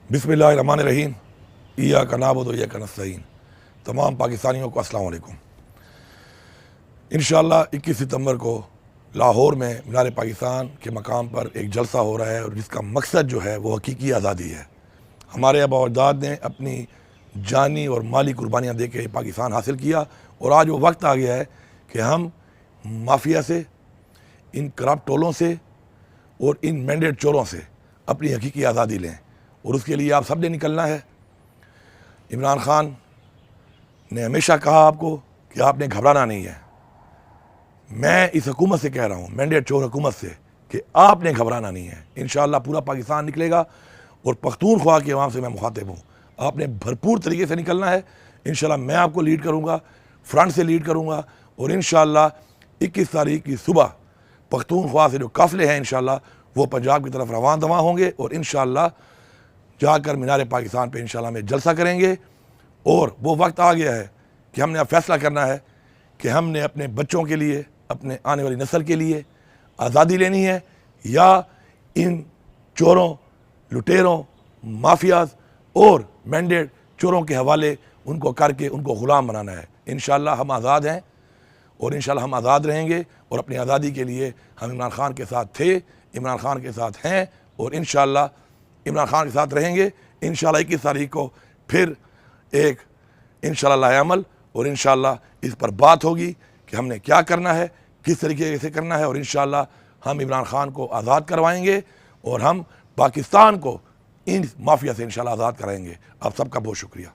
बिस्मिल्लाहिर्रहमानिर्रहीम। इय्याका नअबुदु व इय्याका नस्तईन। तमाम पाकिस्तानियों को अस्सलाम वालेकुम। इंशाअल्लाह 21 सितंबर को लाहौर में मीनार पाकिस्तान के मकाम पर एक जलसा हो रहा है और जिसका मकसद जो है वो हकीकी आज़ादी है। हमारे आबा और अजदाद ने अपनी जानी और माली कुर्बानियाँ दे के पाकिस्तान हासिल किया और आज वो वक्त आ गया है कि हम माफिया से, इन करप्ट टोलों से और इन मैंडेट चोरों से अपनी हकीकी आज़ादी लें और उसके लिए आप सब ने निकलना है। इमरान खान ने हमेशा कहा आपको कि आपने घबराना नहीं है। मैं इस हुकूमत से कह रहा हूँ, मैंडेट चोर हुकूमत से, कि आपने घबराना नहीं है। इंशाअल्लाह पूरा पाकिस्तान निकलेगा और पख्तूनख्वा की आवाम से मैं मुखातिब हूँ। आपने भरपूर तरीके से निकलना है। इंशाअल्लाह मैं आपको लीड करूँगा, फ्रंट से लीड करूँगा और इंशाअल्लाह 21 तारीख की सुबह पख्तूनख्वा से जो काफ़िले हैं इंशाअल्लाह वो पंजाब की तरफ रवान दवा होंगे और इंशाअल्लाह जाकर मीनार पाकिस्तान पे इंशाअल्लाह में जलसा करेंगे। और वो वक्त आ गया है कि हमने अब फैसला करना है कि हमने अपने बच्चों के लिए, अपने आने वाली नस्ल के लिए आज़ादी लेनी है या इन चोरों, लुटेरों, माफियाज और मैंडेट चोरों के हवाले उनको करके उनको ग़ुलाम बनाना है। इंशाअल्लाह हम आज़ाद हैं और इंशाअल्लाह हम आज़ाद रहेंगे और अपनी आज़ादी के लिए हम इमरान खान के साथ थे, इमरान खान के साथ हैं और इंशाअल्लाह इमरान खान के साथ रहेंगे। इंशाअल्लाह 21 तारीख को फिर एक इंशाअल्लाह अमल और इंशाअल्लाह इस पर बात होगी कि हमने क्या करना है, किस तरीके से करना है और इंशाअल्लाह हम इमरान खान को आज़ाद करवाएंगे और हम पाकिस्तान को इन माफिया से इंशाअल्लाह आज़ाद कराएंगे। आप सबका बहुत शुक्रिया।